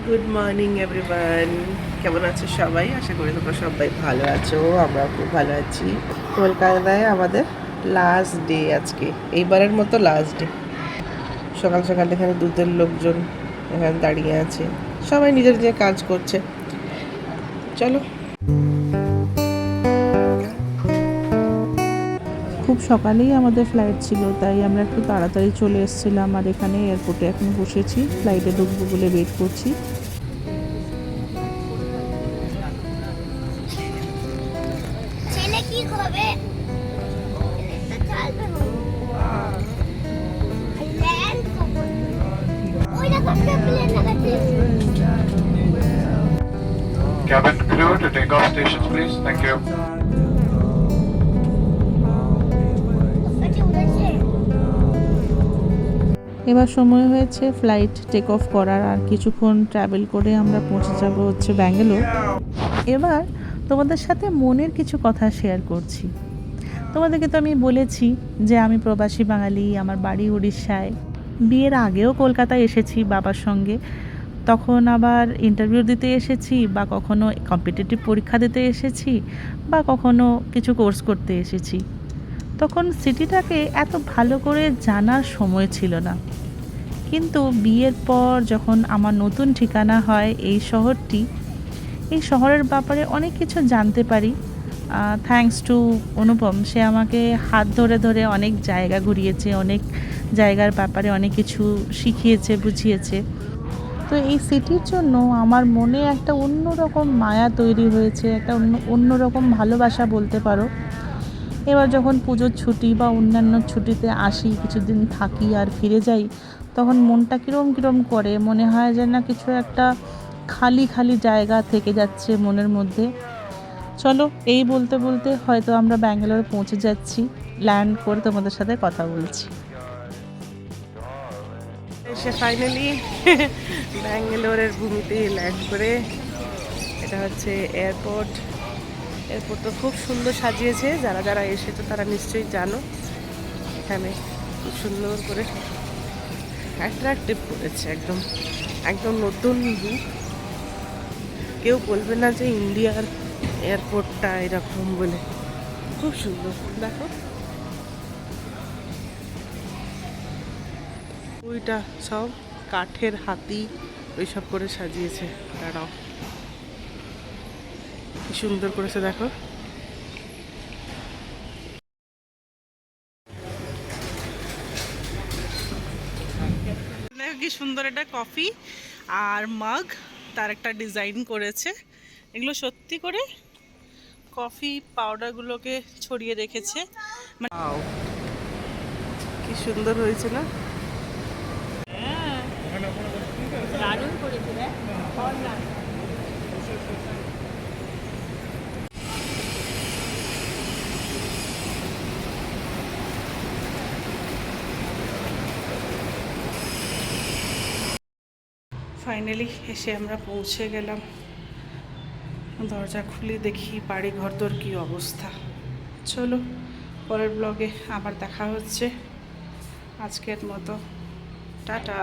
Good morning everyone, কেমন আছো সবাই? আশা করি তোমরা সবাই ভালো আছো। আমরা খুব ভালো আছি। কলকাতায় আমাদের লাস্ট ডে আজকে, এইবারের মতো লাস্ট ডে। সকাল সকাল এখানে দুধের লোকজন এখানে দাঁড়িয়ে আছে, সবাই নিজের নিজের কাজ করছে। চলো। খুব সকালেই আমাদের ফ্লাইট ছিল, তাই আমরা একটু তাড়াতাড়ি চলে এসেছিলাম। আর এখানে এয়ারপোর্টে এখন বসেছি, ফ্লাইটে ঢুকবো বলে ওয়েট করছি। ছেলে কি হবে? Cabin crew to take off stations, please. Thank you. এবার সময় হয়েছে ফ্লাইট টেক অফ করার। আর কিছুক্ষণ ট্রাভেল করে আমরা পৌঁছে যাব হচ্ছে ব্যাঙ্গালোর। এবার তোমাদের সাথে মনের কিছু কথা শেয়ার করছি। তোমাদেরকে তো আমি বলেছি যে আমি প্রবাসী বাঙালি, আমার বাড়ি উড়িষ্যায়। বিয়ের আগেও কলকাতায় এসেছি বাবার সঙ্গে, তখন আবার ইন্টারভিউ দিতে এসেছি, বা কখনো কম্পিটিটিভ পরীক্ষা দিতে এসেছি, বা কখনো কিছু কোর্স করতে এসেছি। তখন সিটিটাকে এত ভালো করে জানার সময় ছিল না। কিন্তু বিয়ের পর যখন আমার নতুন ঠিকানা হয় এই শহরটি, এই শহরের ব্যাপারে অনেক কিছু জানতে পারি। থ্যাঙ্কস টু অনুপম, সে আমাকে হাত ধরে ধরে অনেক জায়গা ঘুরিয়েছে, অনেক জায়গার ব্যাপারে অনেক কিছু শিখিয়েছে, বুঝিয়েছে। তো এই সিটির জন্য আমার মনে একটা অন্যরকম মায়া তৈরি হয়েছে, একটা অন্যরকম ভালোবাসা বলতে পারো। এবার যখন পুজোর ছুটি বা অন্যান্য ছুটিতে আসি, কিছুদিন থাকি আর ফিরে যাই, তখন মনটা কীরম কীরম করে, মনে হয় যেন না কিছু একটা খালি খালি জায়গা থেকে যাচ্ছে মনের মধ্যে। চলো, এই বলতে বলতে হয়তো আমরা ব্যাঙ্গালোরে পৌঁছে যাচ্ছি। ল্যান্ড করে তোমাদের সাথে কথা বলছি। এসে ফাইনালি ব্যাঙ্গালোরের ভূমিতে ল্যান্ড করে। এটা হচ্ছে এয়ারপোর্ট। এয়ারপোর্টটা খুব সুন্দর সাজিয়েছে, যারা যারা এসেছে তারা নিশ্চয়ই জানো। এখানে খুব সুন্দর করে অ্যাট্রাক্টিভ করেছে, একদম একদম নতুন রূপ। কেউ বলবে না যে ইন্ডিয়ার এয়ারপোর্টটা এরকম বলে। খুব সুন্দর, দেখো ওইটা সব কাঠের হাতি ওইসব করে সাজিয়েছে। দাঁড়াও, কি সুন্দর করেছে দেখো। দেখো কি সুন্দর একটা কফি আর মাগ, তার একটা ডিজাইন করেছে। এগুলো সত্যি করে কফি পাউডারগুলোকে ছড়িয়ে রেখেছে। মানে কি সুন্দর হয়েছে না? দারুণ করেছে রে। ফাইনালি এসে আমরা পৌঁছে গেলাম। দরজা খুলে দেখি বাড়ি ঘরদোর কী অবস্থা। চলো, পরের ব্লগে আবার দেখা হচ্ছে। আজকের মতো টাটা।